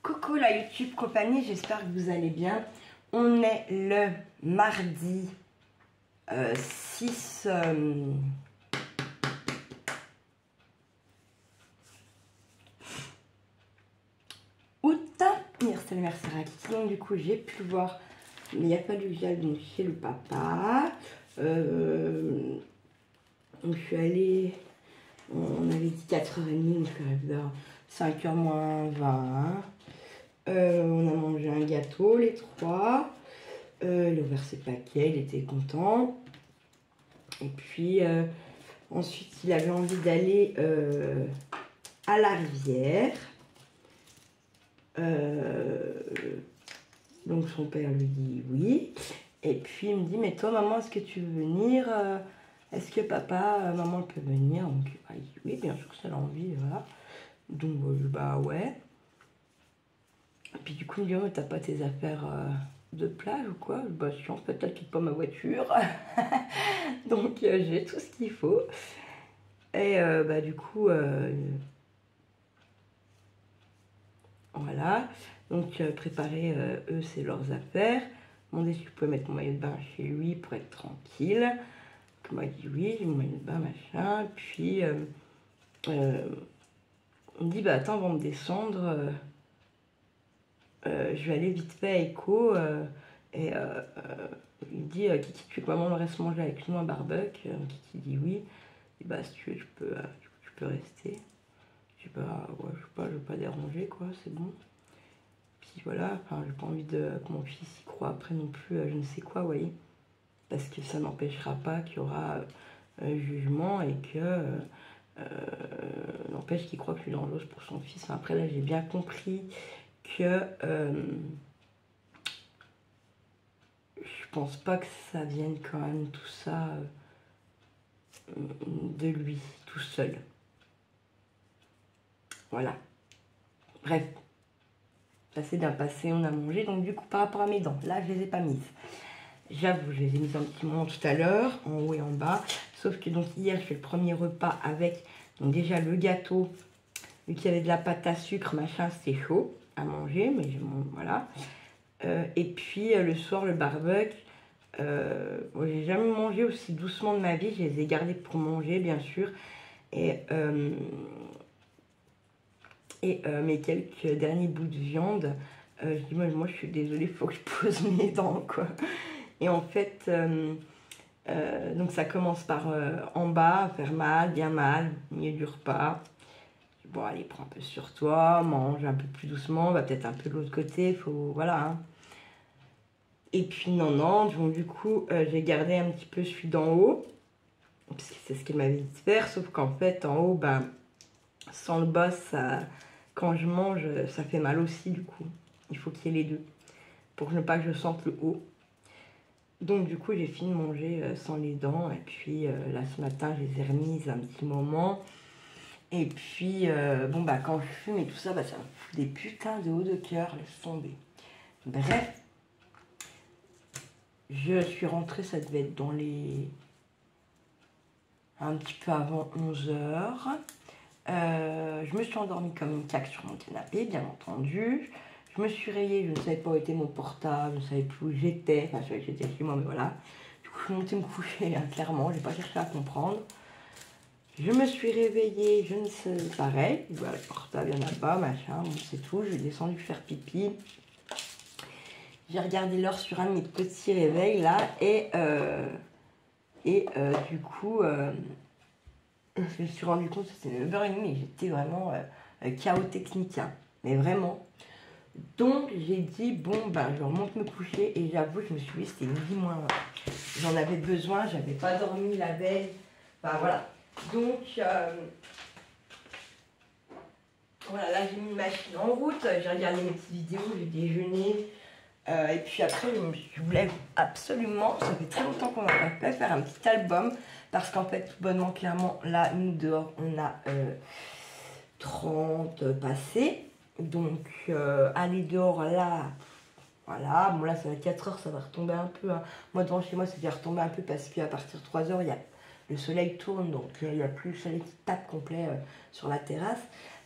Coucou la YouTube compagnie, j'espère que vous allez bien. On est le mardi 6 août. C'est l'anniversaire à qui. Donc du coup j'ai pu le voir, mais il n'y a pas du gel donc chez le papa. Donc je suis allée, on avait dit 4h30, donc je suis arrivée vers 5h moins 20. On a mangé un gâteau, les trois. Il a ouvert ses paquets, il était content. Et puis, ensuite, il avait envie d'aller à la rivière. Donc, son père lui dit oui. Et puis, il me dit, mais toi, maman, est-ce que tu veux venir? Est-ce que papa, maman peut venir? Donc, il dit oui, bien sûr que ça a envie, voilà. Donc, bah ouais. Et puis du coup, il me dit, oh, t'as pas tes affaires de plage ou quoi? Bah si, en fait, elle quitte pas ma voiture. Donc j'ai tout ce qu'il faut. Et bah du coup, voilà. Donc préparer, eux, c'est leurs affaires. Demander si je pouvais mettre mon maillot de bain chez lui pour être tranquille. Donc il m'a dit oui, j'ai mon maillot de bain, machin. Puis on me dit, bah attends, avant de descendre... je vais aller vite fait à Echo et il me dit Kiki, tu veux que maman reste manger avec nous un barbecue? Kiki dit oui. Et bah si tu veux, tu peux rester. Je dis bah ouais, je veux pas déranger quoi, c'est bon. Puis voilà, enfin j'ai pas envie que mon fils y croit après non plus, je ne sais quoi, vous voyez. Parce que ça n'empêchera pas qu'il y aura jugement et que n'empêche qu'il croit que je suis dangereuse pour son fils. Enfin, après là j'ai bien compris que je pense pas que ça vienne quand même tout ça de lui tout seul. Voilà. Bref, ça s'est bien passé, on a mangé. Donc du coup par rapport à mes dents, là je les ai pas mises. J'avoue, je les ai mises un petit moment tout à l'heure, en haut et en bas. Sauf que donc hier je fais le premier repas avec donc déjà le gâteau, vu qu'il y avait de la pâte à sucre, machin, c'était chaud à manger, mais voilà. Et puis le soir, le barbecue. Bon, j'ai jamais mangé aussi doucement de ma vie. Je les ai gardés pour manger, bien sûr. Et mes quelques derniers bouts de viande, je dis moi je suis désolée, il faut que je pose mes dents, quoi. Et en fait, donc ça commence par en bas, faire mal, bien mal, au milieu du repas. Bon, allez, prends un peu sur toi, mange un peu plus doucement, va peut-être un peu de l'autre côté, faut, voilà. Hein. Et puis non, donc du coup, j'ai gardé un petit peu celui d'en haut, parce que c'est ce qu'elle m'avait dit de faire, sauf qu'en fait, en haut, bah, sans le bas, ça, quand je mange, ça fait mal aussi, du coup. Il faut qu'il y ait les deux, pour ne pas que je sente le haut. Donc du coup, j'ai fini de manger sans les dents, et puis là, ce matin, je les ai remises un petit moment. Et puis, bon, bah, quand je fume et tout ça, bah, ça me fout des putains de hauts de cœur, laisse tomber. Bref, je suis rentrée, ça devait être dans les... un petit peu avant 11h. Je me suis endormie comme une claque sur mon canapé, bien entendu. Je me suis réveillée, je ne savais pas où était mon portable, je ne savais plus où j'étais. Enfin, je savais que j'étais chez moi, mais voilà. Du coup, je suis montée me coucher, hein, clairement, je n'ai pas cherché à comprendre. Je me suis réveillée, je ne sais, pareil, voilà, le portable, il n'y en a pas, machin, bon, c'est tout. Je suis descendue faire pipi. J'ai regardé l'heure sur un de mes petits réveils, là, et du coup, je me suis rendu compte que c'était 9h30, mais j'étais vraiment chaos technique, hein, mais vraiment. Donc, j'ai dit, bon, ben, je remonte me coucher, et j'avoue, je me suis dit, c'était midi moins. J'en avais besoin, j'avais pas dormi la veille, enfin, voilà. Donc, voilà, là j'ai mis une machine en route, j'ai regardé mes petites vidéos, j'ai déjeuné, et puis après je voulais absolument, ça fait très longtemps qu'on n'a pas fait, faire un petit album, parce qu'en fait, tout bonnement, clairement, là, nous dehors, on a 30 passés, donc aller dehors là, voilà, bon là ça va être 4h, ça va retomber un peu, hein. Moi devant chez moi, ça va retomber un peu parce qu'à partir de 3h, il y a... le soleil tourne, donc il n'y a plus le soleil qui tape complet sur la terrasse.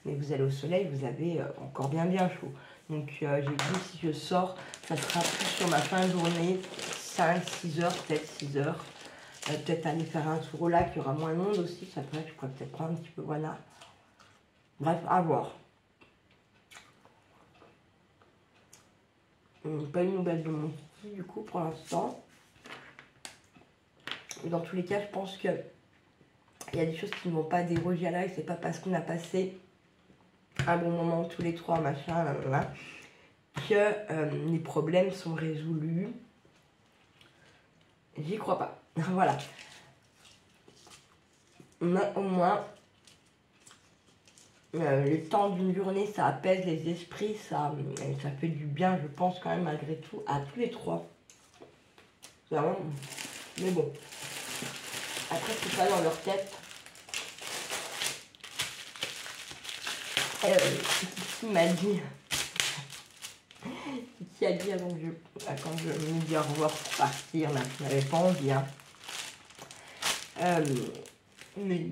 mais vous allez au soleil, vous avez encore bien chaud. Donc j'ai dit si je sors, ça sera plus sur ma fin de journée, 5-6 heures, peut-être 6 heures. Peut-être aller faire un tour au lac, il y aura moins de monde aussi, ça pourrait, je pourrais peut-être prendre un petit peu, voilà. Bref, à voir. Pas une nouvelle de mon petit du coup pour l'instant. Dans tous les cas, je pense que il y a des choses qui ne vont pas déroger à la règle, c'est pas parce qu'on a passé un bon moment tous les trois, machin, là, que les problèmes sont résolus. J'y crois pas. Voilà. Mais au moins, le temps d'une journée, ça apaise les esprits, ça fait du bien, je pense, quand même, malgré tout, à tous les trois. Vraiment. Mais bon. Après, c'est pas dans leur tête. Kiki m'a dit, Kiki a dit avant que quand je me dis au revoir pour partir, je n'avais pas envie. Hein. Mais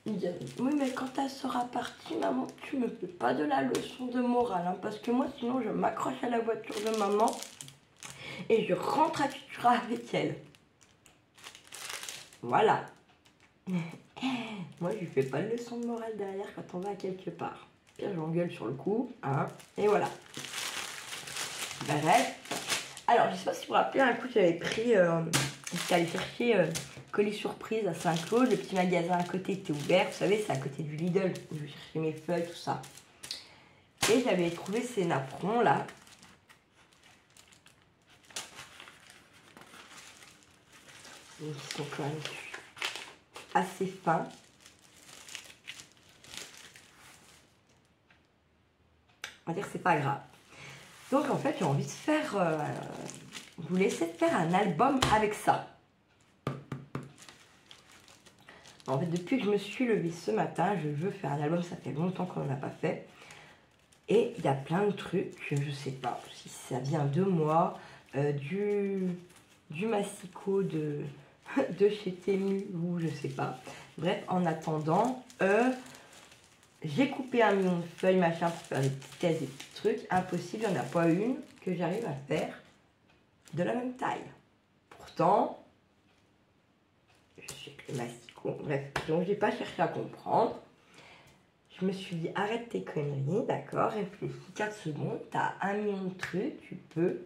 il dit, oui, mais quand elle sera partie, maman, tu me fais pas de la leçon de morale, hein, parce que moi, sinon, je m'accroche à la voiture de maman et je rentre à Cultura avec elle. Voilà. Moi, je lui fais pas de leçon de morale derrière quand on va quelque part. Puis j'engueule sur le coup, hein, et voilà. Bref. Alors, je sais pas si vous vous rappelez, un coup, j'avais pris, j'étais allée chercher colis surprise à Saint-Claude, le petit magasin à côté était ouvert, vous savez, c'est à côté du Lidl, où je cherchais mes feuilles, tout ça. Et j'avais trouvé ces napperons là. Ils sont quand même assez fins. On va dire que c'est pas grave. Donc en fait, j'ai envie de faire, vous laisser faire un album avec ça. En fait, depuis que je me suis levée ce matin, je veux faire un album, ça fait longtemps qu'on n'en a pas fait. Et il y a plein de trucs, je sais pas si ça vient de moi, du massicot de chez Temu ou je sais pas. Bref, en attendant, j'ai coupé un million de feuilles, machin, pour faire des petites thèses, des petits trucs. Impossible, il n'y en a pas une que j'arrive à faire de la même taille. Pourtant, je suis avec le massicot. Bref, donc j'ai pas cherché à comprendre. Je me suis dit, arrête tes conneries, d'accord, réfléchis 4 secondes, t'as un million de trucs, tu peux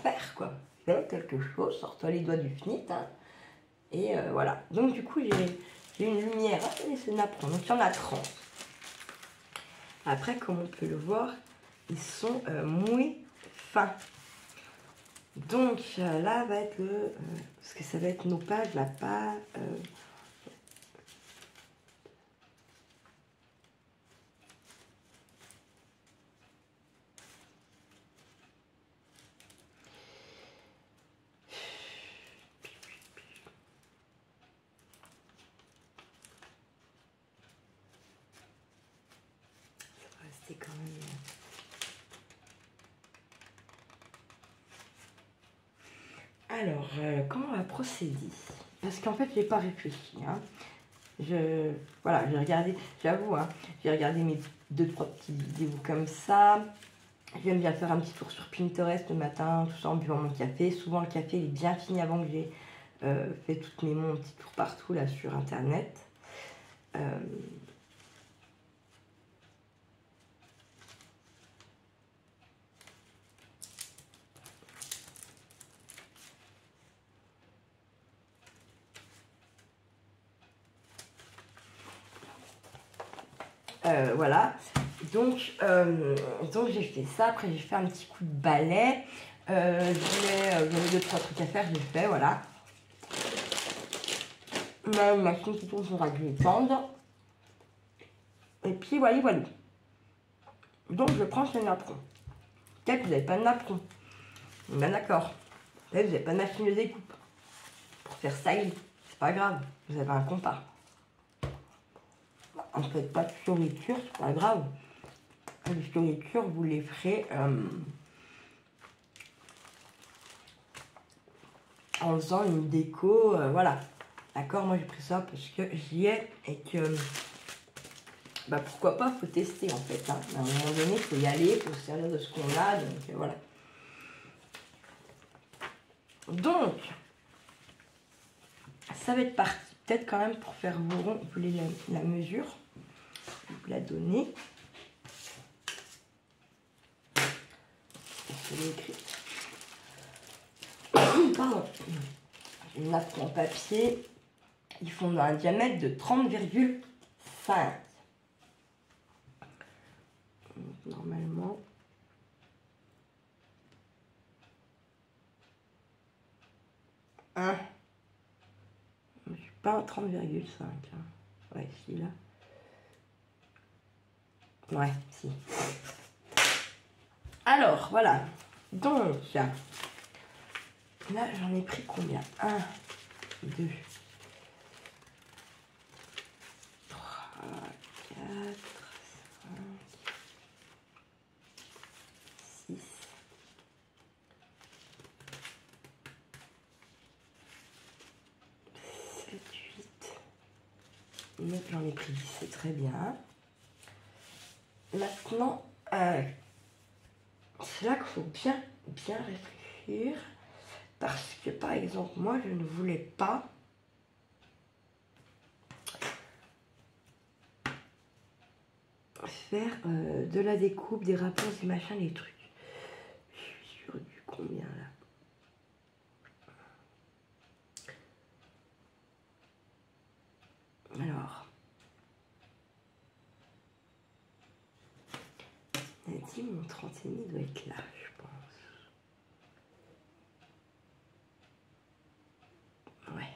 faire, quoi. Fais quelque chose, sors-toi les doigts du fnit, hein. Et voilà. Donc du coup, j'ai une lumière, et c'est napperon, donc il y en a 30. Après, comme on peut le voir, ils sont mouillés fins. Donc là va être le... parce que ça va être nos pages, la page... c'est quand même... Alors, comment on va procéder? Parce qu'en fait, je n'ai pas réfléchi. Hein. Voilà, j'ai regardé, j'avoue, hein, j'ai regardé mes 2-3 petites vidéos comme ça. J'aime bien faire un petit tour sur Pinterest le matin, tout ça en buvant mon café. Souvent, le café il est bien fini avant que j'ai fait toutes mon petit tour partout là sur Internet. Voilà, donc j'ai fait ça, après j'ai fait un petit coup de balai, j'avais 2-3 trucs à faire, j'ai fait, voilà. Ma machine qui tourne sera du tendre. Et puis voilà, voilà. Donc je prends ce napperon. Peut-être que vous n'avez pas de napperon. Ben d'accord. Peut-être que vous n'avez pas de machine de découpe. Pour faire ça, c'est pas grave, vous avez un compas. En fait, pas de fioriture, c'est pas grave. Les fioritures, vous les ferez en faisant une déco, voilà. D'accord, moi j'ai pris ça parce que j'y ai et que bah pourquoi pas, faut tester en fait. Hein. À un moment donné, il faut y aller, il faut se servir de ce qu'on a, donc voilà. Donc, ça va être parti. Peut-être quand même pour faire vos ronds, vous voulez la mesure. Je vais vous la donner. Je l'ai écrite. Pardon. Une nappe en papier. Ils font un diamètre de 30,5. Normalement. Hein. Je ne suis pas à 30,5. Hein. Ouais, si là. Ouais, si. Alors, voilà. Donc, là, j'en ai pris combien? 1, 2, 3, 4, 5, 6, 7, 8, 9, j'en ai pris 10, c'est très bien. Maintenant, c'est là qu'il faut bien réfléchir. Parce que, par exemple, moi, je ne voulais pas faire de la découpe, des rapports, des machins, des trucs. Je suis sur du combien, là? Alors, on a dit mon 30,5 doit être là, je pense. Ouais.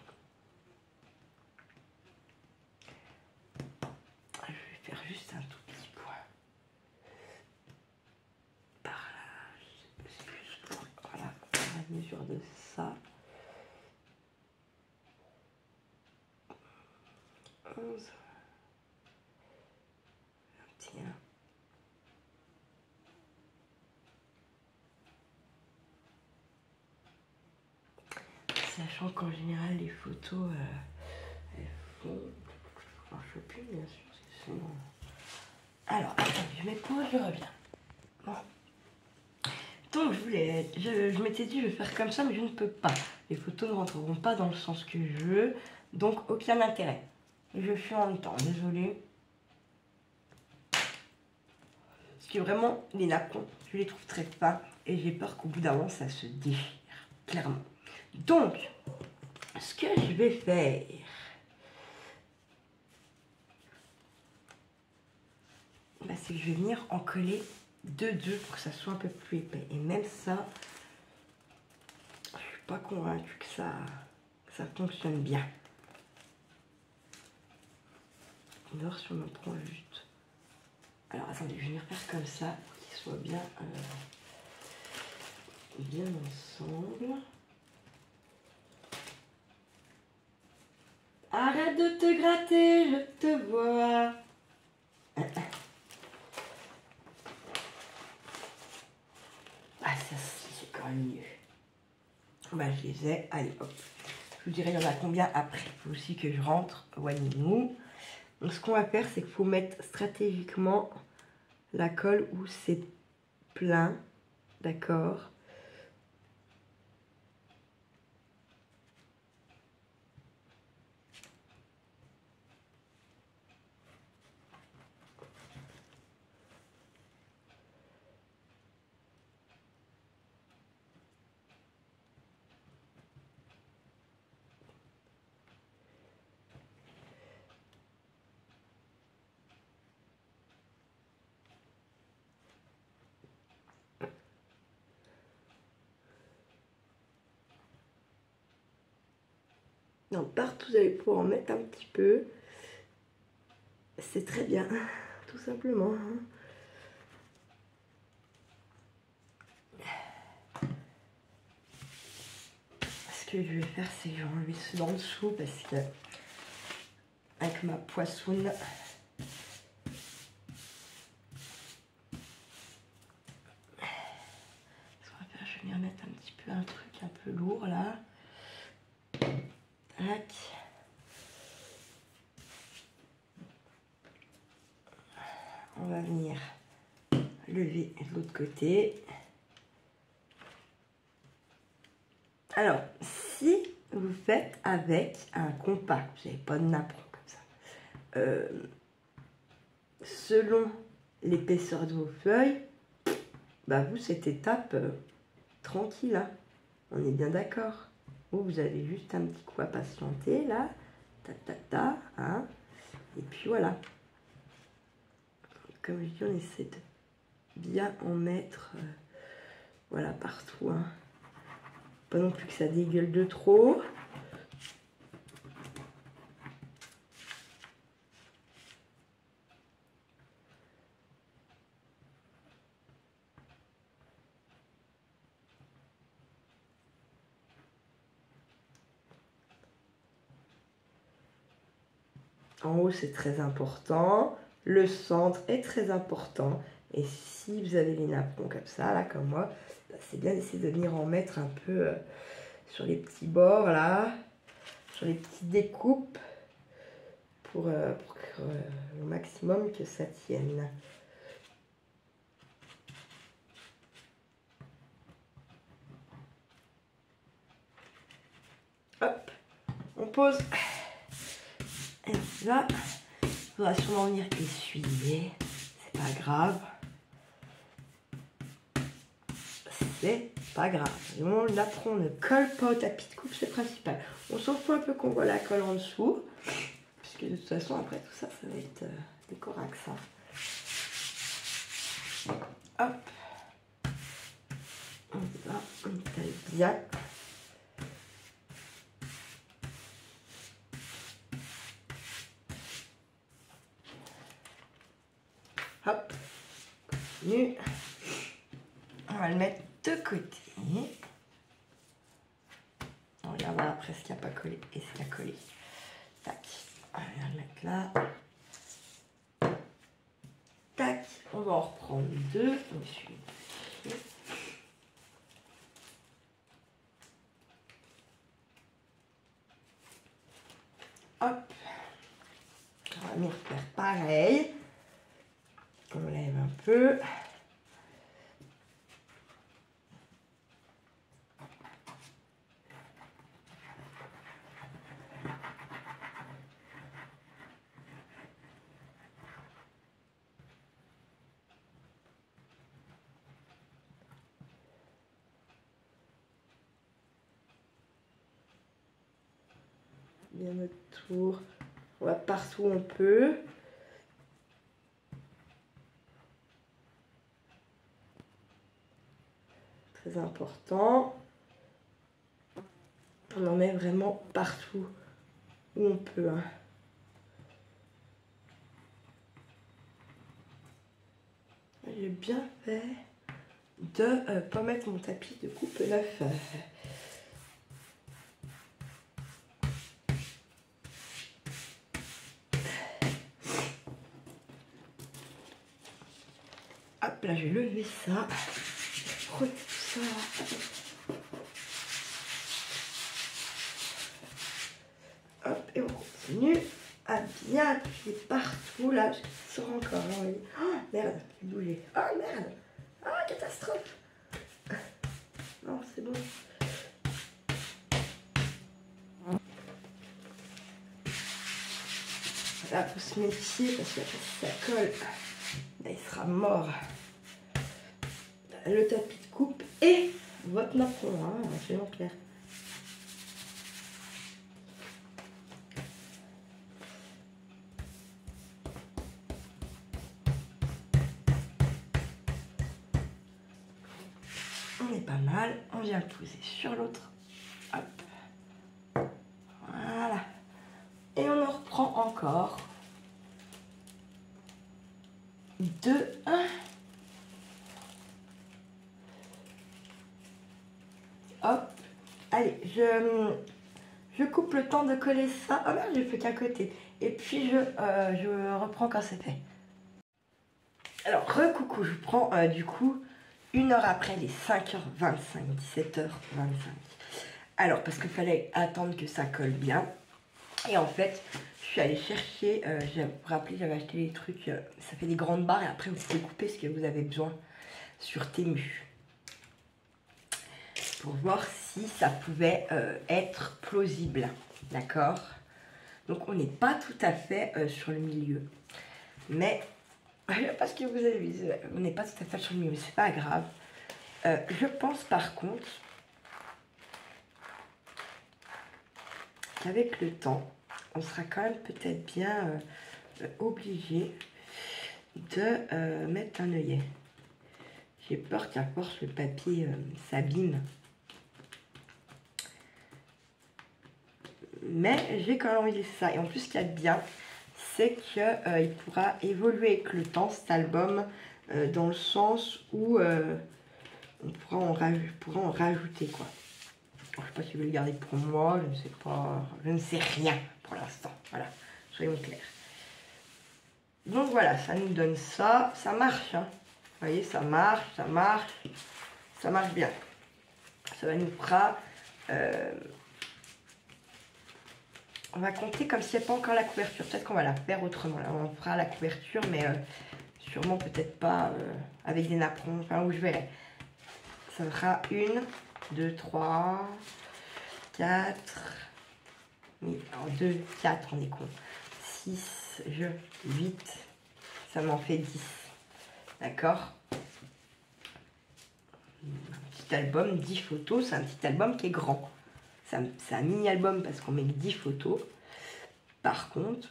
Je vais faire juste un tout petit point. Par là, c'est juste pour, voilà, la mesure de ça. 11, 21. Sachant qu'en général, les photos, elles font... Je marche plus, bien sûr, parce que sinon... Alors, attendez, je mets pause, je reviens. Bon. Donc, je m'étais dit, je vais faire comme ça, mais je ne peux pas. Les photos ne rentreront pas dans le sens que je veux, donc aucun intérêt. Je fais en même temps, désolée. Parce que vraiment, les napons, je les trouve très fins, et j'ai peur qu'au bout d'un moment, ça se déchire, clairement. Donc, ce que je vais faire... Bah, c'est que je vais venir en coller deux pour que ça soit un peu plus épais. Et même ça, je suis pas convaincue que ça fonctionne bien. Alors si on en prend juste... Alors attendez, je vais venir faire comme ça pour qu'ils soient bien, bien ensemble. Arrête de te gratter, je te vois. Ah, ça, c'est quand même mieux. Bah, je les ai. Allez, hop. Je vous dirai, il y en a combien après. Il faut aussi que je rentre. Voyez-nous. Donc, ce qu'on va faire, c'est qu'il faut mettre stratégiquement la colle où c'est plein. D'accord? Donc, partout, vous allez pouvoir en mettre un petit peu. C'est très bien, tout simplement. Ce que je vais faire, c'est que je vais enlever ceux d'en dessous parce que avec ma poissonne, je vais venir mettre un petit peu un truc un peu lourd là. Tac. va venir lever de l'autre côté. Alors, si vous faites avec un compas, vous n'avez pas de napperon comme ça, selon l'épaisseur de vos feuilles, bah vous, cette étape, tranquille, hein, on est bien d'accord. Vous avez juste un petit coup à patienter, là, hein, et puis voilà. Comme je dis, on essaie de bien en mettre, voilà, partout, hein. Pas non plus que ça dégueule de trop. En haut, c'est très important. Le centre est très important. Et si vous avez les napperons comme ça, là, comme moi, bah, c'est bien d'essayer de venir en mettre un peu sur les petits bords, là, sur les petites découpes, pour que, au maximum que ça tienne. Hop, on pose. Et là, il faudra sûrement venir essuyer. C'est pas grave. C'est pas grave. Du moment où le napperon ne colle pas au tapis de coupe, c'est principal. On s'en fout un peu qu'on voit la colle en dessous. Puisque de toute façon, après tout ça, ça va être des corax. Hop. On taille bien. Hop. Continue. On va le mettre de côté. On regardera après ce qui n'a pas collé et ce qui a collé. Tac. On va le mettre là. Tac. On va en reprendre deux. Hop. On va venir faire pareil. On lève un peu. Bien autour. On va partout où on peut. Très important. On en met vraiment partout où on peut. Hein. J'ai bien fait de ne pas mettre mon tapis de coupe neuf. Hop là, je vais lever ça. Frotter tout ça. Hop, et on continue à bien appuyer partout. Là, je sors encore. Hein, oh, merde, j'ai bougé. Oh merde. Oh, catastrophe. Non, c'est bon. Là, il faut se méfier parce que si ça colle, là, il sera mort. Le tapis de coupe et votre napperon, hein, soyons clairs. On est pas mal, on vient le poser sur l'autre. Hop. Voilà. Et on en reprend encore. 2, 1. Hop. Allez, je coupe le temps de coller ça. Oh merde, je fais qu'un côté. Et puis je reprends quand c'est fait. Alors, recoucou, je prends du coup 1 heure après les 5h25, 17h25. Alors, parce qu'il fallait attendre que ça colle bien. Et en fait, suis allée chercher, vous vous rappelez, j'avais acheté des trucs, ça fait des grandes barres et après vous pouvez couper ce que vous avez besoin sur Temu. Pour voir si ça pouvait être plausible, d'accord? Donc on n'est pas tout à fait sur le milieu. Mais, parce que vous avez vu, on n'est pas tout à fait sur le milieu, mais c'est pas grave. Je pense par contre qu'avec le temps, on sera quand même peut-être bien obligé de mettre un œillet. J'ai peur qu'à force le papier s'abîme. Mais j'ai quand même envie de laisser ça. Et en plus, ce qu'il y a de bien, c'est qu'il pourra évoluer avec le temps, cet album, dans le sens où on pourra en rajouter, quoi. Alors, je ne sais pas si je vais le garder pour moi, je ne sais pas, je ne sais rien pour l'instant. Voilà, soyons clairs. Donc voilà, ça nous donne ça, ça marche, hein. Vous voyez, ça marche bien. Ça nous fera... on va compter comme s'il n'y a pas encore la couverture. Peut-être qu'on va la faire autrement. Là, on fera la couverture, mais sûrement peut-être pas avec des napperons. Enfin, où je verrai. Ça sera 1, 2, 3, 4. Oui, alors 2, 4, on est con. 6, 8. Ça m'en fait 10. D'accord? Un petit album, 10 photos. C'est un petit album qui est grand. C'est un mini-album parce qu'on met 10 photos. Par contre,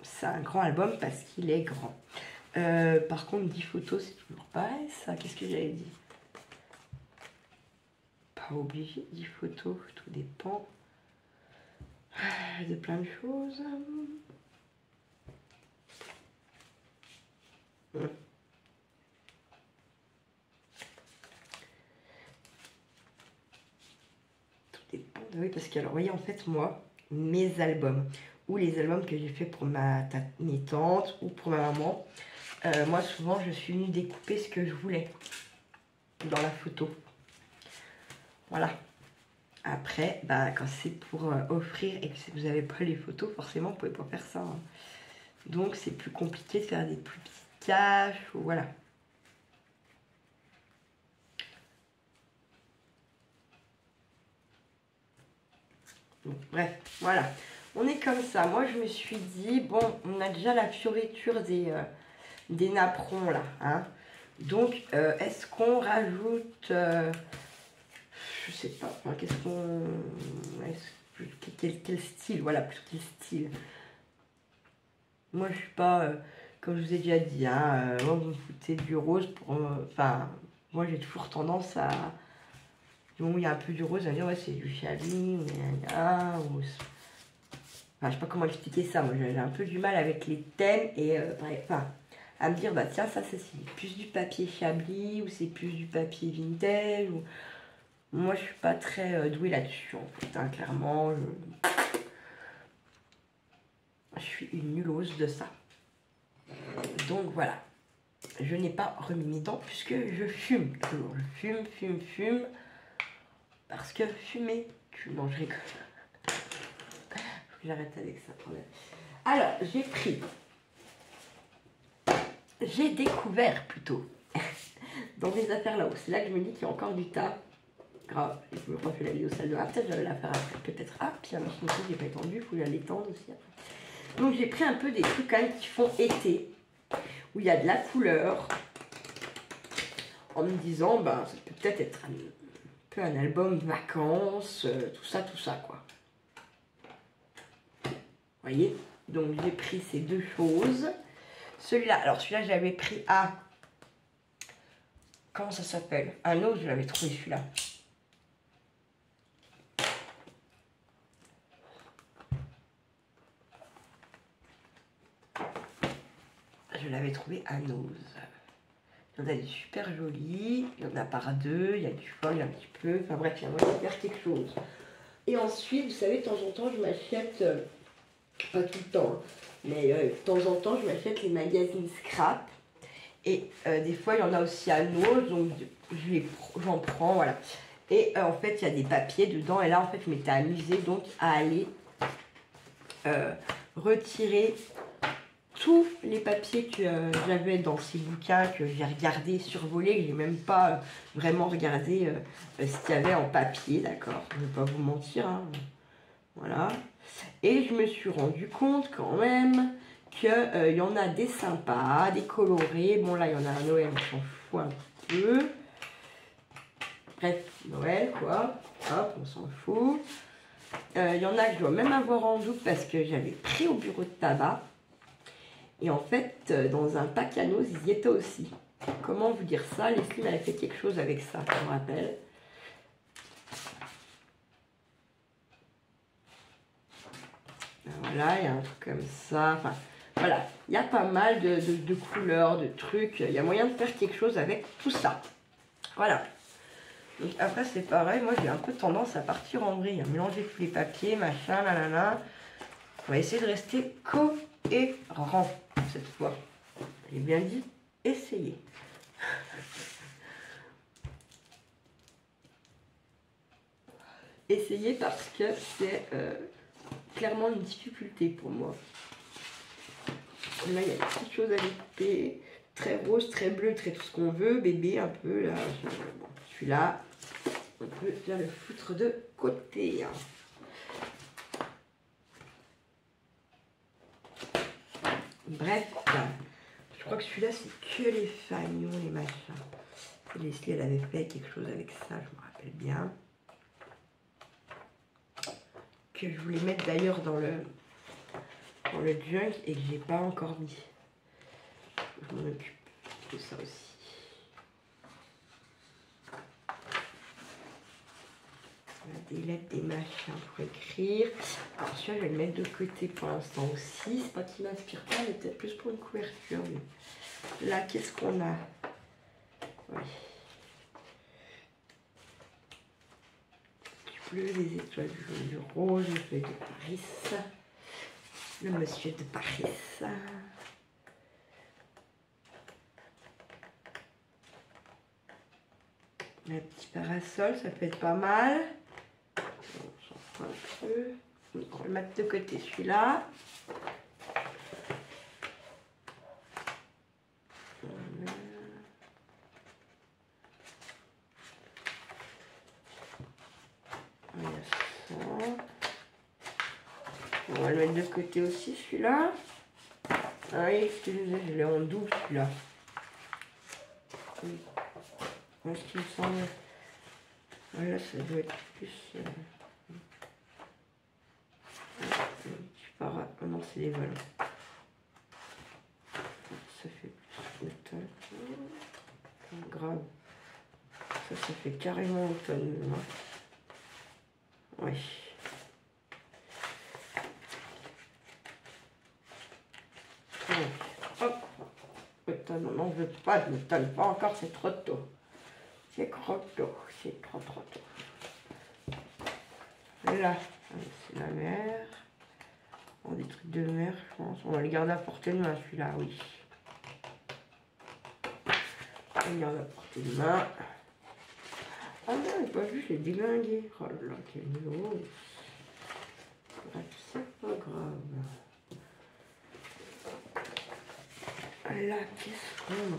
c'est un grand album parce qu'il est grand. Par contre, 10 photos, c'est toujours pareil, ça. Qu'est-ce que j'avais dit? Pas obligé, 10 photos, tout dépend de plein de choses. Oui, parce que, alors, vous voyez, en fait, moi, mes albums, ou les albums que j'ai fait pour mes tantes, ou pour ma maman, moi, souvent, je suis venue découper ce que je voulais dans la photo. Voilà. Après, bah, quand c'est pour offrir et que vous n'avez pas les photos, forcément, vous ne pouvez pas faire ça, hein. Donc, c'est plus compliqué de faire des plus petites caches, ou voilà. Donc, bref, voilà. On est comme ça. Moi, je me suis dit, bon, on a déjà la fioriture des napperons, là. Hein. Donc, est-ce qu'on rajoute... je sais pas. Enfin, qu'est-ce qu'on... Quel style? Voilà, plus quel style. Moi, je suis pas... comme je vous ai déjà dit, hein, moi, vous me foutez du rose pour... Enfin, moi, j'ai toujours tendance à... Bon, il y a un peu du rose, à dire ouais c'est du Chablis, ou enfin, je sais pas comment expliquer ça, moi j'ai un peu du mal avec les thèmes et enfin, à me dire bah tiens ça c'est plus du papier Chablis ou c'est plus du papier vintage ou... Moi je suis pas très douée là-dessus en fait, hein, clairement je suis une nullose de ça. Donc voilà, je n'ai pas remis mes dents puisque je fume toujours, je fume. Parce que fumer, non je rigole. J'arrête avec ça. Alors, j'ai découvert plutôt dans mes affaires là-haut. C'est là que je me dis qu'il y a encore du tas. Grave, je me refais la vidéo salle de bain. Peut-être je vais la faire après. Peut-être. Ah, puis la machine aussi, j'ai pas étendu, il faut que je l'étende aussi après. Donc j'ai pris un peu des trucs quand même qui font été, où il y a de la couleur, en me disant, ben, ça peut peut-être être un album vacances, tout ça quoi. Vous voyez, donc j'ai pris ces deux choses. Celui-là, alors celui-là j'avais pris à... Comment ça s'appelle? Un autre, je l'avais trouvé celui-là. Je l'avais trouvé à Nose. Il y en a des super jolis, il y en a par deux, il y a du folle un petit peu, enfin bref, il y a moyen de faire quelque chose. Et ensuite, vous savez, de temps en temps, je m'achète, pas tout le temps, hein, mais de temps en temps, je m'achète les magazines Scrap. Et des fois, il y en a aussi à Nose, donc j'en prends, voilà. Et en fait, il y a des papiers dedans, et là, en fait, je m'étais amusée donc à aller retirer tous les papiers que j'avais dans ces bouquins, que j'ai regardé, survolé, que j'ai même pas vraiment regardé ce qu'il y avait en papier, d'accord? Je ne vais pas vous mentir, hein. Voilà. Et je me suis rendu compte quand même qu'il y en a des sympas, des colorés. Bon là, il y en a un Noël, on s'en fout un peu. Bref, Noël quoi. Hop, on s'en fout. Il y en a que je dois même avoir en double parce que j'avais pris au bureau de tabac. Et en fait, dans un pack à noz, ils y étaient aussi. Comment vous dire ça? Leslie m'avait fait quelque chose avec ça, je me rappelle. Voilà, il y a un truc comme ça. Enfin, voilà, il y a pas mal de couleurs, de trucs. Il y a moyen de faire quelque chose avec tout ça. Voilà. Donc après, c'est pareil. Moi, j'ai un peu tendance à partir en vrille, à mélanger tous les papiers, machin, là. On va essayer de rester cohérent cette fois. J'ai bien dit, essayez. Essayez parce que c'est clairement une difficulté pour moi. Là, il y a des petites choses à découper. Très rose, très bleu, très tout ce qu'on veut. Bébé, un peu, là. Bon, celui-là, on peut bien le foutre de côté. Bref, je crois que celui-là, c'est que les fanions, les machins. Leslie, elle avait fait quelque chose avec ça, je me rappelle bien. Que je voulais mettre d'ailleurs dans le junk et que j'ai pas encore mis. Je m'en occupe de ça aussi. Des lettres, des machins pour écrire. Alors celui-là, je vais le mettre de côté pour l'instant aussi. C'est pas qu'il m'inspire pas, mais peut-être plus pour une couverture. Mais là, qu'est-ce qu'on a? Oui. Du bleu, des étoiles, du jaune, du rose, le feuille de Paris. Le monsieur de Paris. Un petit parasol, ça peut être pas mal. On s'en fout un peu. On va le mettre de côté celui-là. On va le mettre de côté aussi celui-là. Ah oui, excusez-moi, je l'ai en double celui-là. Ce qui me semble. Voilà, ça doit être plus. Oh non, c'est les volants. Ça fait plus automne. Grave. Ça fait carrément automne. Oui. Hop. Automne, non, je veux pas d'automne, pas encore, c'est trop tôt. C'est trop tôt, c'est trop tôt. Et là, c'est la mer. Oh, des trucs de mer, je pense. On va le garder à portée de main, celui-là, oui. On va le garder à portée de main. Ah non, j'ai pas vu, je l'ai déglingué. Oh là là, quel nouveau. Bref, c'est pas grave. Là, qu'est-ce qu'on a?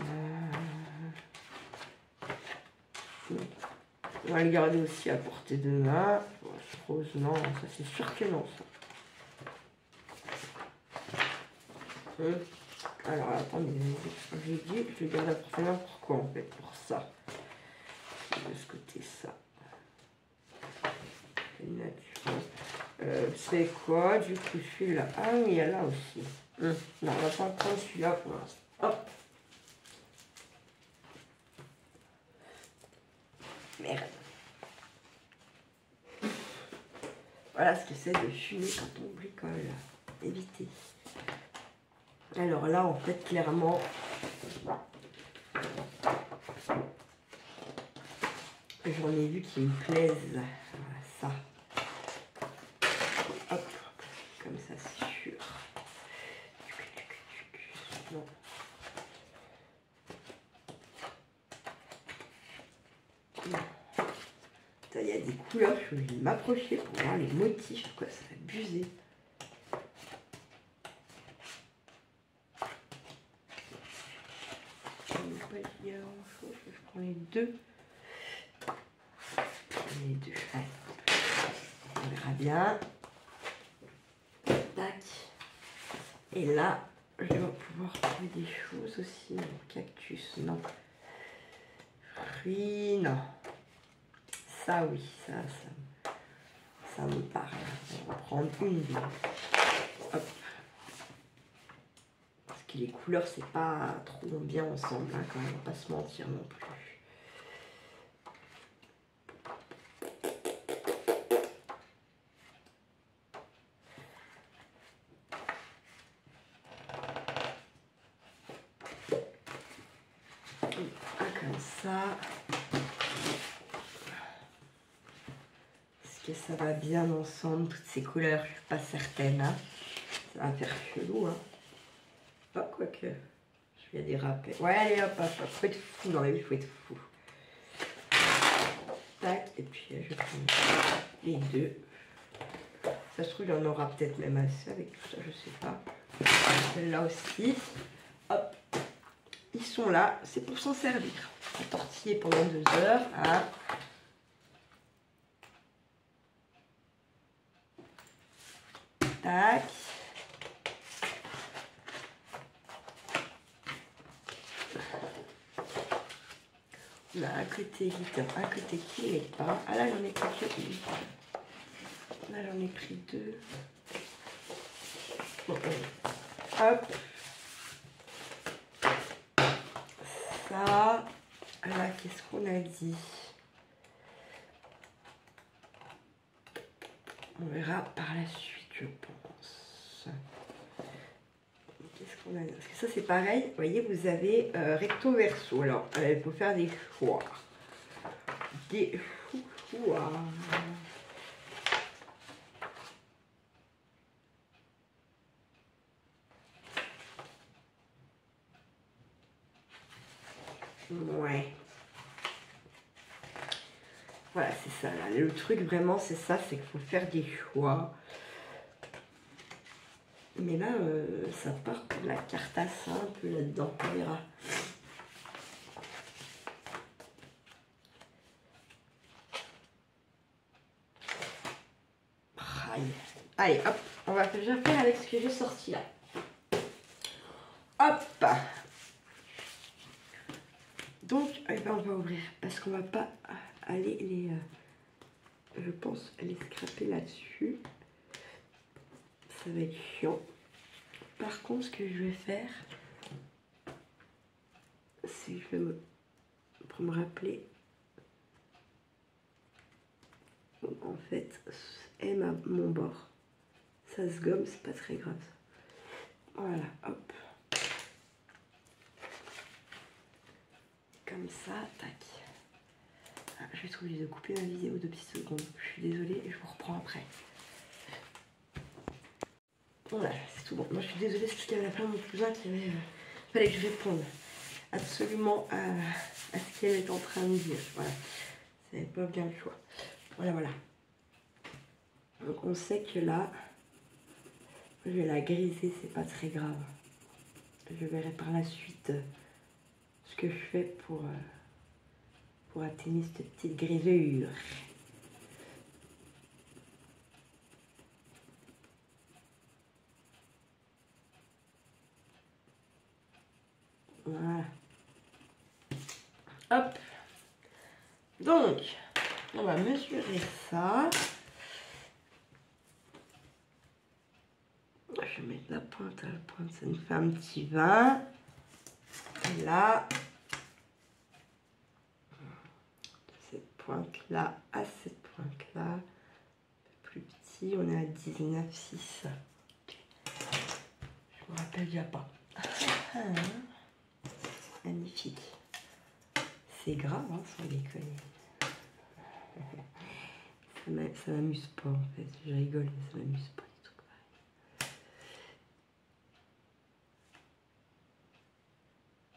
On va le garder aussi à portée de main. Oh, ce rose, non, ça c'est sûr que non, ça. Alors, attendez, j'ai dit que je garde à portée de main. Pourquoi en fait? Pour ça. De ce côté, ça. C'est quoi du coup celui-là? Ah oui, il y a là aussi. Non, on va pas prendre celui-là pour l'instant. Hop. Merde. Voilà ce que c'est de fumer quand on bricole. Évitez. Alors là, en fait, clairement, j'en ai vu qui me plaisent. Voilà, ça. Hop. Comme ça, c'est sûr. Non. Il y a des couleurs, je vais m'approcher pour voir les motifs, quoi, ça va abuser. je prends les deux. Les deux, allez. On verra bien. Tac. Et là, je vais pouvoir trouver des choses aussi. Cactus, non. Fruits, non. Ça, oui, ça me parle. On va prendre une des. Hop. Parce que les couleurs, c'est pas trop bien ensemble, hein, quand même, on va pas se mentir non plus. Comme ça. Est-ce que ça va bien ensemble, toutes ces couleurs? Je suis pas certaine. Hein. Ça va faire chelou. Hein. Pas quoique. Je vais déraper. Ouais, allez, hop, hop, hop. Faut être fou dans la vie, faut être fou. Tac, et puis je prends les deux. Ça se trouve, il y en aura peut-être même assez avec tout ça, je sais pas. Celle-là aussi. Hop. Ils sont là, c'est pour s'en servir. À tortiller pendant 2 heures. Hein. Tac. On a un côté glitter, un côté qui n'est pas. Ah là, j'en ai pris que une. Là, j'en ai pris 2. Bon, hop. Ça. Là, qu'est-ce qu'on a dit? On verra par la suite, je pense. Qu'est-ce qu'on a? Parce que ça, c'est pareil. Vous voyez, vous avez recto verso. Alors, il faut faire des choix. Des choix. Ouais. Voilà, c'est ça. Là. Le truc, vraiment, c'est ça. C'est qu'il faut faire des choix. Mais là, ça part pour la cartasse un peu là-dedans. On verra. Allez, hop. On va déjà faire avec ce que j'ai sorti là. Hop. Donc, eh ben, on va ouvrir. Parce qu'on va pas aller les... je pense les scraper là-dessus. Ça va être chiant. Par contre, ce que je vais faire, c'est que je vais pour me rappeler. En fait, aime à mon bord. Ça se gomme, c'est pas très grave. Voilà, hop. Comme ça, tac. Ah, je vais être obligée de couper ma vidéo de petites secondes. Je suis désolée, je vous reprends après. Voilà, c'est tout bon. Moi, je suis désolée, parce qu'il y avait plein de mon cousin qui avait... fallait que je réponde absolument à ce qu'elle est en train de dire. Voilà, c'est pas bien le choix. Voilà, voilà. Donc, on sait que là, je vais la griser, c'est pas très grave. Je verrai par la suite ce que je fais pour atténuer cette petite grisure. Voilà. Hop. Donc, on va mesurer ça. Je vais mettre la pointe à la pointe, ça nous fait un petit 20. Et là, de cette pointe-là à cette pointe-là, un peu plus petit, on est à 19,6. Je me rappelle déjà pas. Magnifique. C'est grave, hein, sans déconner. Ça m'amuse pas en fait. Je rigole, mais ça m'amuse pas des trucs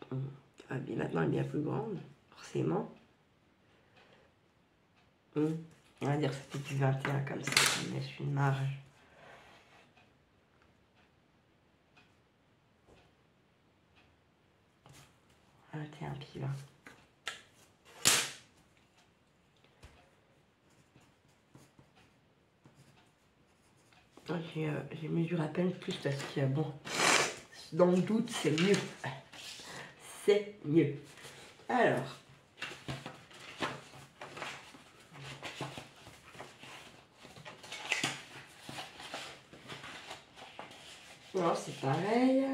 pareils. Ah bien maintenant elle est bien plus grande, forcément. On va dire que ça fait du 21 comme ça me laisse une marge. 21 piles. J'ai mesuré à peine plus parce que bon, dans le doute, c'est mieux. C'est mieux. Alors. Non, c'est pareil.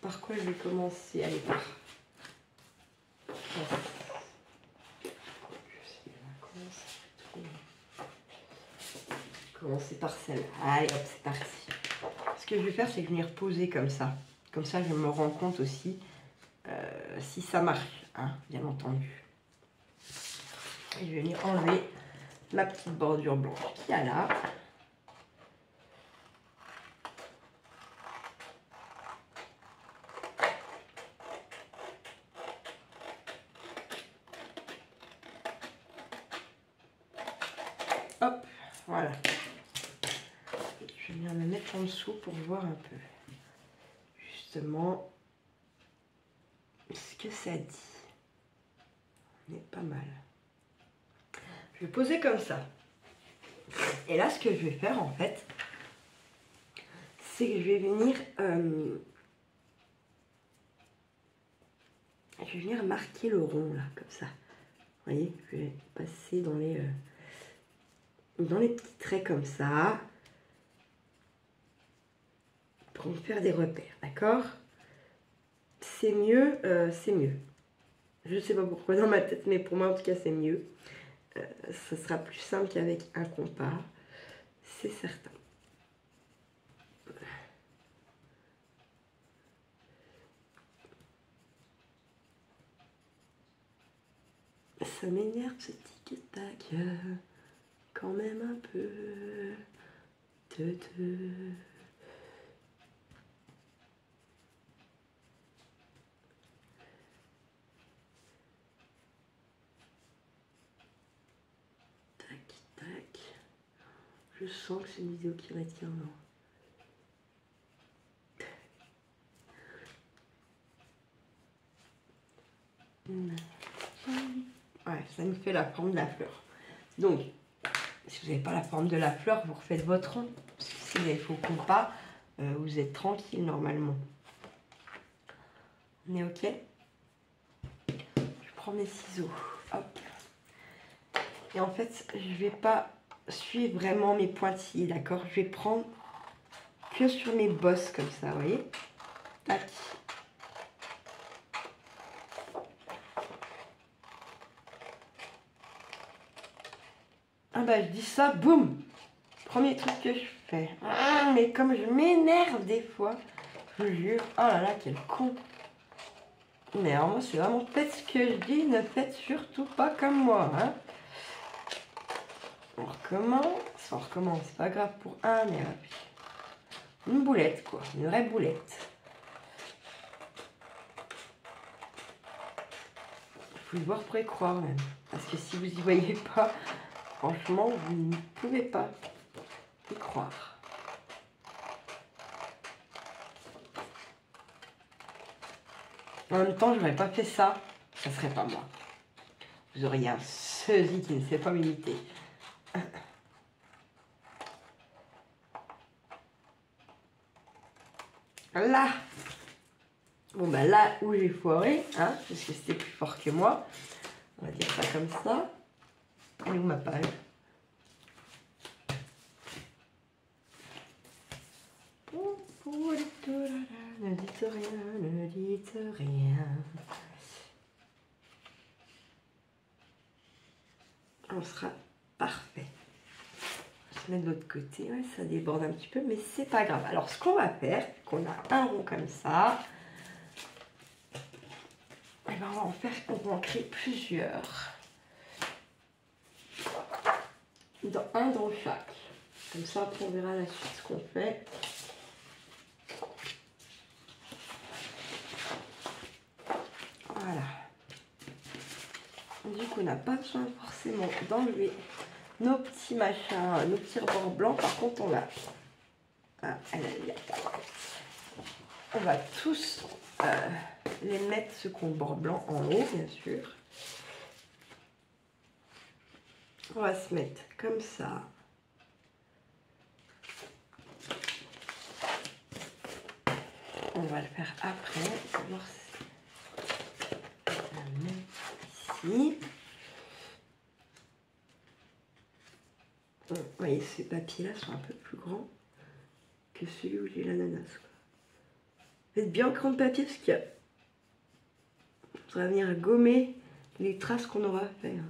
Par quoi je vais commencer? Allez, par. Commencer par celle-là. Allez hop, c'est parti. Ce que je vais faire, c'est que je vais venir poser comme ça. Comme ça, je me rends compte aussi si ça marche, hein, bien entendu. Et je vais venir enlever ma petite bordure blanche qu'il y a là. Hop, voilà. Je vais venir me mettre en dessous pour voir un peu. Justement, ce que ça dit. On est pas mal. Je vais poser comme ça. Et là, ce que je vais faire, en fait, c'est que je vais venir... je vais venir marquer le rond, là, comme ça. Vous voyez, je vais passer dans les petits traits comme ça. Pour me faire des repères, d'accord? C'est mieux, c'est mieux. Je ne sais pas pourquoi dans ma tête, mais pour moi, en tout cas, c'est mieux. Ça sera plus simple qu'avec un compas, c'est certain. Ça m'énerve ce tic-tac, quand même un peu. Tac. Je sens que c'est une vidéo qui retient, non? Ouais, ça nous fait la forme de la fleur. Donc, si vous n'avez pas la forme de la fleur, vous refaites votre rond. Si vous avez faux compas, vous êtes tranquille normalement. On est ok? Je prends mes ciseaux. Hop. Et en fait, je vais pas suivre vraiment mes pointillés, d'accord? Je vais prendre que sur mes bosses comme ça, vous voyez? Tac. Ah bah je dis ça, boum! Premier truc que je fais. Ah, mais comme je m'énerve des fois, je vous jure. Oh là là, quel con! Mais alors moi, c'est vraiment faites ce que je dis, ne faites surtout pas comme moi, hein? On recommence, c'est pas grave pour un, mais une boulette, quoi, une vraie boulette. Il faut y voir pour y croire, même. Parce que si vous y voyez pas, franchement, vous ne pouvez pas y croire. En même temps, je n'aurais pas fait ça, ça serait pas moi. Vous auriez un sosie qui ne sait pas m'imiter. Là, bon bah là où j'ai foiré, hein, parce que c'était plus fort que moi, on va dire ça comme ça. Elle est où ma page? Ne dites rien, ne dites rien. On sera parfait. Je mets de l'autre côté, ouais, ça déborde un petit peu, mais c'est pas grave. Alors ce qu'on va faire, qu'on a un rond comme ça, et ben on va en faire, on va en créer plusieurs. Un dans chaque. Comme ça, après on verra la suite ce qu'on fait. Voilà. Du coup, on n'a pas besoin forcément d'enlever nos petits machins, nos petits rebords blancs. Par contre, on va tous les mettre ce qu'on bord blanc en haut, bien sûr. On va se mettre comme ça. On va le faire après. D'abord, on va le mettre ici. Vous voyez, ces papiers-là sont un peu plus grands que celui où j'ai l'ananas. Faites bien grand papier parce qu'il y a... Ça va venir gommer les traces qu'on aura à faire.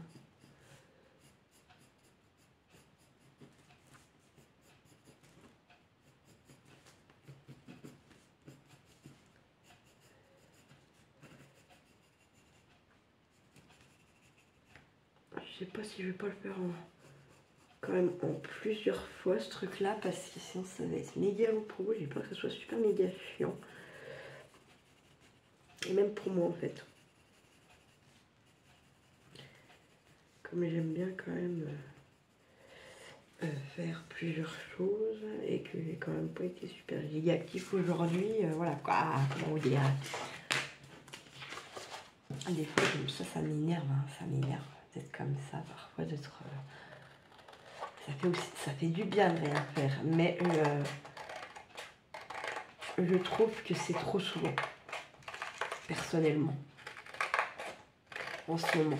Je sais pas si je vais pas le faire quand même en plusieurs fois ce truc là parce que sinon ça va être méga long pour vous. J'ai peur que ce soit super méga chiant. Et même pour moi en fait. Comme j'aime bien quand même faire plusieurs choses et que j'ai quand même pas été super giga actif aujourd'hui, voilà quoi, comment vous dire. Des fois ça m'énerve, hein, ça m'énerve d'être comme ça parfois, d'être... ça fait du bien de rien faire, mais je trouve que c'est trop souvent, personnellement, en ce moment.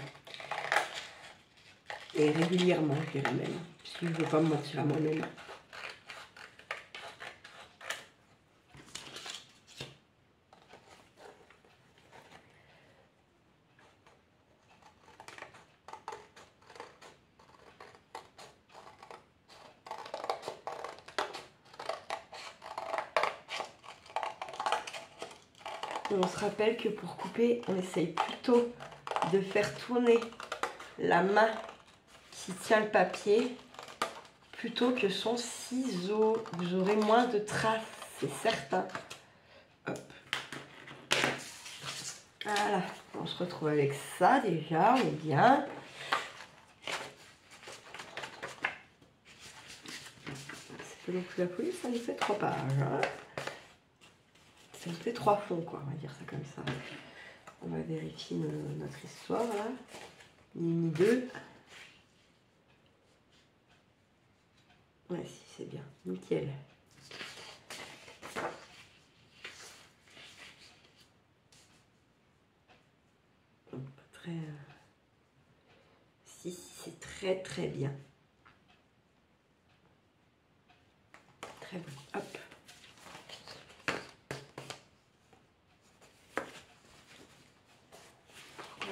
Et régulièrement, je dirais même, si je ne veux pas me mentir à moi-même. On se rappelle que pour couper, on essaye plutôt de faire tourner la main qui tient le papier plutôt que son ciseau. Vous aurez moins de traces, c'est certain. Hop. Voilà, on se retrouve avec ça déjà, on est bien. C'est pas non plus la folie, ça nous fait 3 pages. Hein. Ça nous fait 3 fonds, quoi, on va dire ça comme ça. On va vérifier notre histoire, là. Ni 2. Ouais, si, c'est bien. Nickel. Donc, pas très... Si, c'est très, très bien. Très bon. Hop.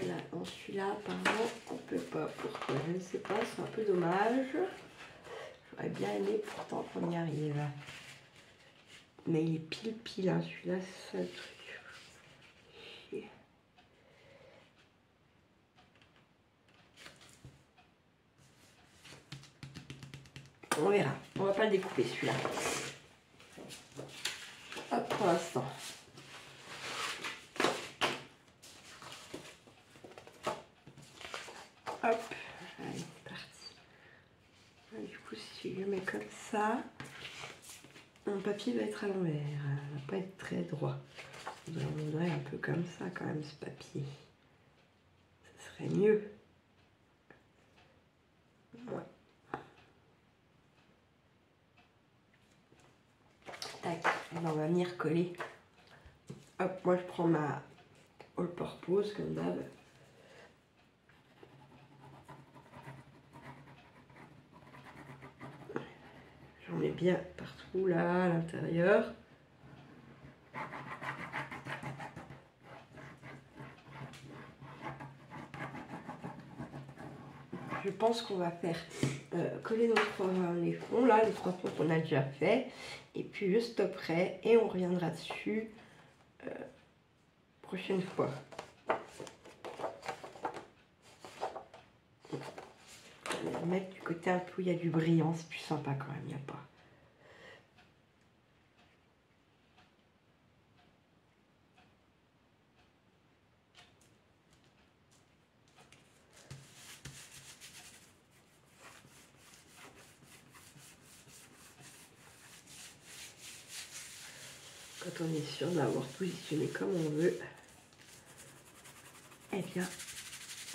Voilà, dans celui-là, apparemment, on ne peut pas. Pourquoi? Je ne sais pas, c'est un peu dommage. J'aurais bien aimé pourtant qu'on y arrive. Mais il est pile, hein. Celui-là, c'est ça le truc. On verra. On va pas le découper celui-là. Hop, pour l'instant. Hop. Allez, c'est parti. Du coup, si je le mets comme ça, mon papier va être à l'envers. Il va pas être très droit. On voudrait un peu comme ça quand même ce papier. Ça serait mieux. Ouais. Tac. Et ben, on va venir coller. Hop, moi je prends ma all purpose comme d'hab. J'en mets bien partout là à l'intérieur. Je pense qu'on va faire coller les fonds là, les 3 fonds qu'on a déjà fait. Et puis je stopperai et on reviendra dessus prochaine fois. On va mettre du côté un peu où il y a du brillant, c'est plus sympa quand même, il n'y a pas. Quand on est sûr de l'avoir positionné comme on veut, et bien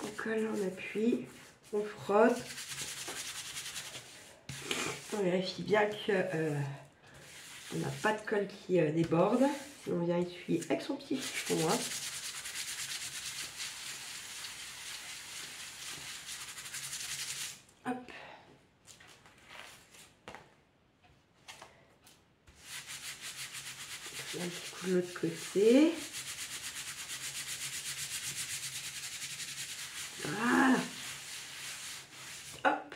on colle, on appuie, on frotte, on vérifie bien que on n'a pas de colle qui déborde, sinon on vient essuyer avec son petit chiffon. Hein. Hop. Un petit coup de l'autre côté. Voilà. Hop.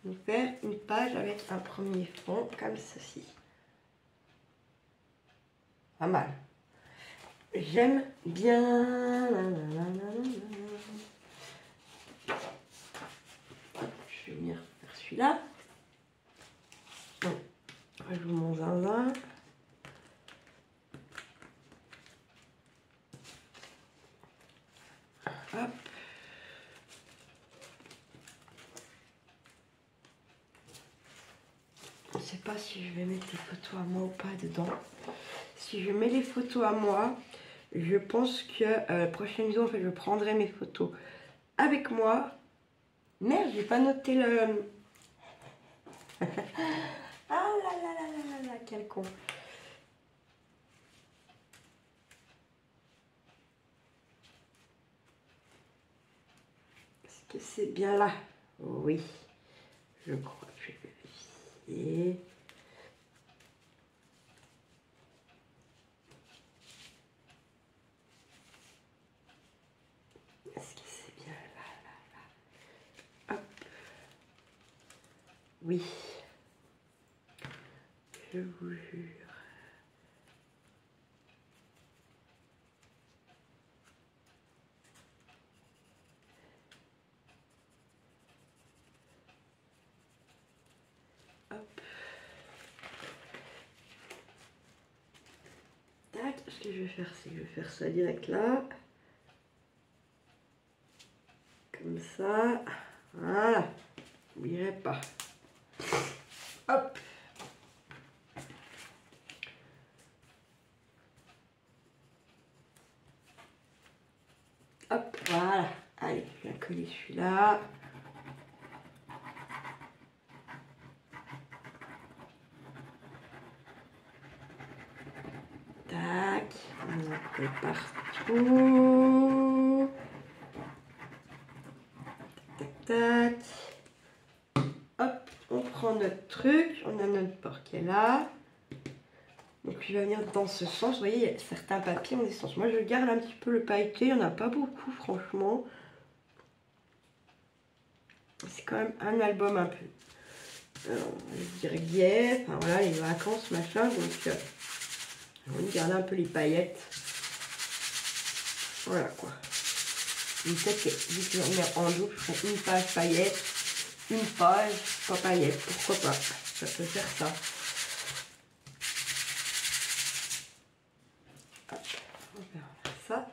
On va faire une page avec un premier fond comme ceci. Pas mal. J'aime bien. Je vais venir faire celui-là. Je joue mon zinzin. Hop. Je ne sais pas si je vais mettre les photos à moi ou pas dedans. Si je mets les photos à moi, je pense que la prochaine vidéo, en fait, je prendrai mes photos avec moi. Merde, j'ai pas noté le... Ah là là là là là là, quel con. Est-ce que c'est bien là? Oui, je crois que je vais vérifier. Est-ce que c'est bien là? Hop. Oui. Je vous jure. Hop. Tac, ce que je vais faire, c'est que je vais faire ça direct là. Comme ça. Voilà. N'oublierez pas. Hop. Hop, voilà. Allez, je vais coller celui-là. Tac. On colle partout. Tac, tac, tac. Hop, on prend notre truc. On a notre port qui est là. Donc il va venir dans ce sens. Vous voyez, il y a certains papiers ont des sens. Moi, je garde un petit peu le pailleté. Il n'y en a pas beaucoup, franchement. C'est quand même un album un peu, je dirais gai, enfin voilà, les vacances, machin, donc on va garder un peu les paillettes. Voilà quoi. Peut-être que vu que j'en mets en double, je ferai une page paillettes, une page pas paillettes, pourquoi pas, ça peut faire ça. Hop, on va faire ça.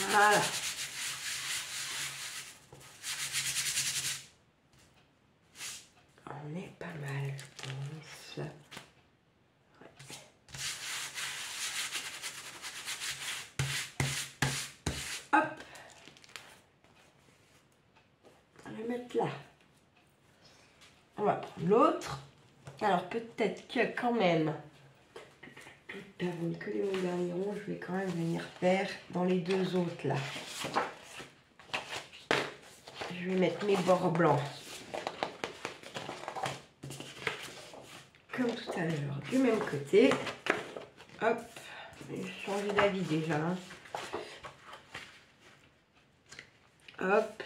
Voilà. On est pas mal, je pense. Ouais. Hop. On va le mettre là. On va prendre l'autre. Alors peut-être que quand même, avant de coller mon dernier rond, je vais quand même venir faire dans les deux autres là. Je vais mettre mes bords blancs. Comme tout à l'heure, du même côté. Hop, j'ai changé d'avis déjà. Hein. Hop.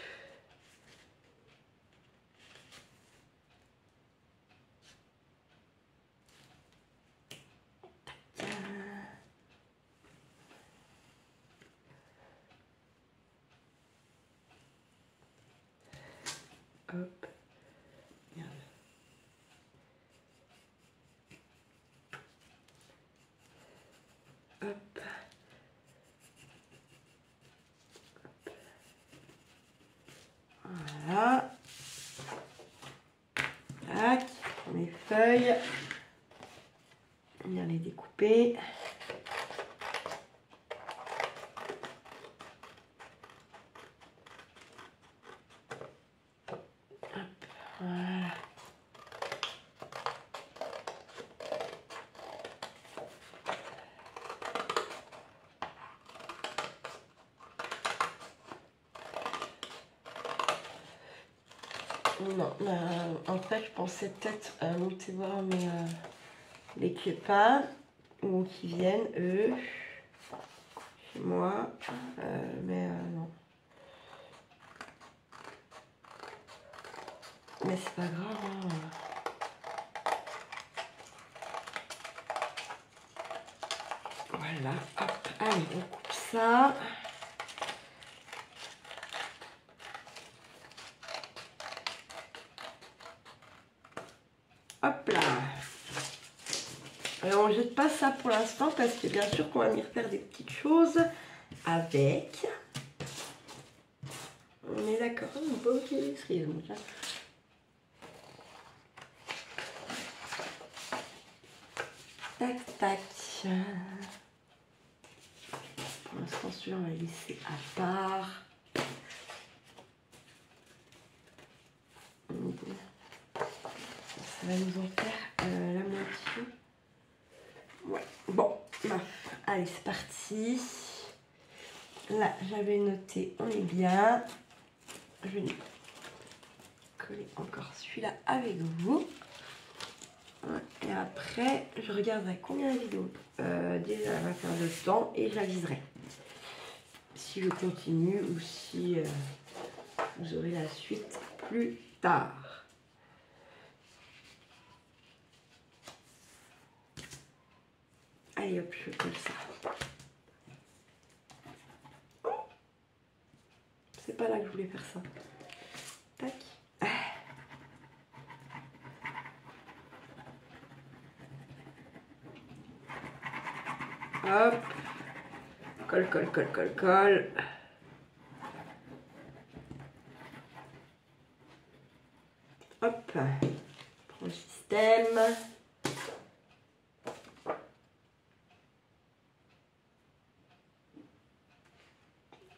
Hop. Merde. Hop. Voilà. feuilles. Venir les découper. Hop, voilà. Non, en fait, je pensais peut-être monter voir les copains ou qui viennent, eux, chez moi, mais non. Mais c'est pas grave, hein. Voilà, hop, allez, on coupe ça. Hop là. Alors on jette pas ça pour l'instant parce que bien sûr qu'on va venir faire des petites choses avec. On est d'accord, on peut ok, donc là. Tac tac. Pour l'instant celui-là on va le laisser à part. Ça va nous en faire la moitié. Ouais, bon, allez, c'est parti. Là, j'avais noté, on est bien. Je vais coller encore celui-là avec vous. Et après, je regarderai combien de vidéos déjà va faire de temps et j'aviserai. Si je continue ou si vous aurez la suite plus tard. Allez hop, je colle ça. C'est pas là que je voulais faire ça. Tac. Hop. Colle, colle, colle, colle, colle. Hop. Prends le système.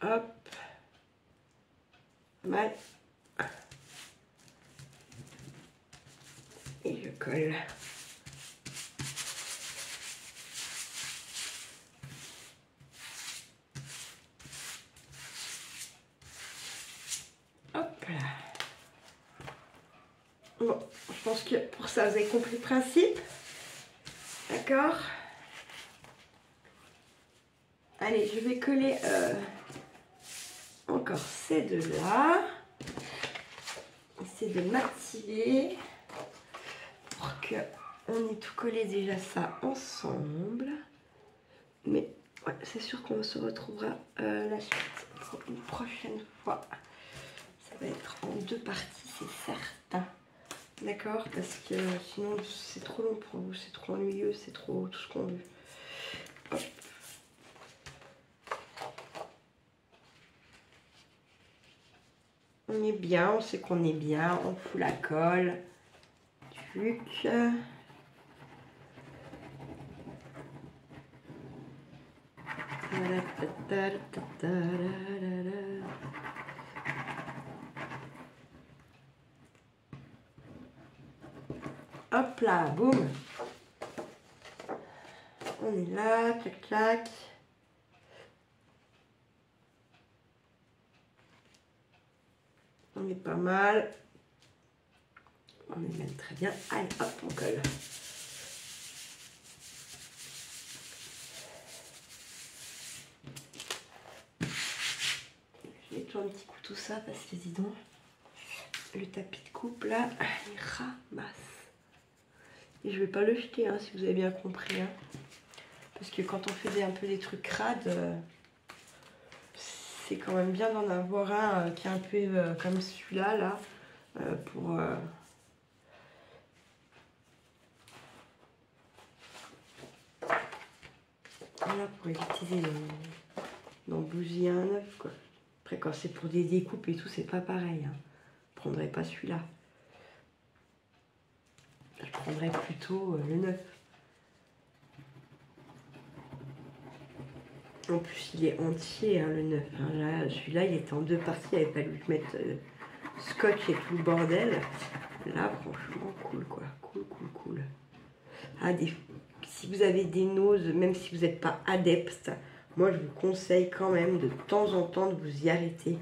Hop. Mal. Et je colle. Hop là. Bon, je pense que pour ça, vous avez compris le principe. D'accord? Allez, je vais coller encore ces deux-là. Essayer de m'attirer pour qu'on ait tout collé déjà ça ensemble. Mais ouais, c'est sûr qu'on se retrouvera la suite pour une prochaine fois. Ça va être en deux parties, c'est certain. D'accord? Parce que sinon c'est trop long pour vous, c'est trop ennuyeux, c'est trop tout ce qu'on veut. Hop. On est bien, on sait qu'on est bien, on fout la colle. Tuc. Hop là, boum. On est là, clac clac. On est pas mal. On est même très bien. Allez, hop, on colle. Je nettoie un petit coup tout ça parce que dis donc, le tapis de coupe là, il ramasse. Et je vais pas le jeter, hein, si vous avez bien compris. Hein. Parce que quand on fait un peu des trucs crades, c'est quand même bien d'en avoir un qui est un peu comme celui-là, là, pour... Voilà, pour éviter d'en bousiller un œuf, quoi. Après, quand c'est pour des découpes et tout, c'est pas pareil. Hein. Je prendrai pas celui-là. Je prends prendrais plutôt le 9. En plus, il est entier, hein, le 9. Hein. Là, celui-là, il était en 2 parties. Il avait fallu mettre scotch et tout le bordel. Là, franchement, cool, quoi. Cool. Ah, si vous avez des nausées, même si vous n'êtes pas adepte, moi, je vous conseille quand même de temps en temps de vous y arrêter.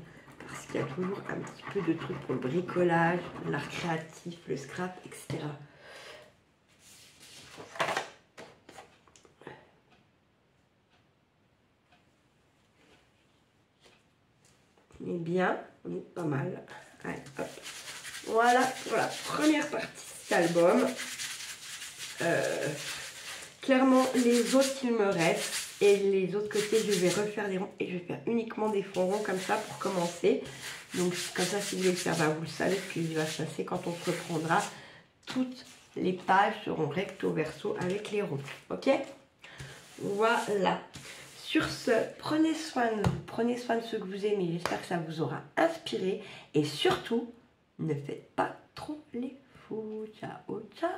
Parce qu'il y a toujours un petit peu de trucs pour le bricolage, l'art créatif, le scrap, etc. On est bien, on est pas mal. Allez, hop. Voilà pour la première partie de cet album. Clairement, les autres, il me reste. Et les autres côtés, je vais refaire des ronds. Et je vais faire uniquement des fonds ronds comme ça pour commencer. Donc, comme ça, si vous voulez le faire, vous le savez ce qui va se passer quand on se reprendra. Toutes les pages seront recto verso avec les ronds. Ok? Voilà. Sur ce, prenez soin de vous, prenez soin de ceux que vous aimez. J'espère que ça vous aura inspiré. Et surtout, ne faites pas trop les fous. Ciao, ciao.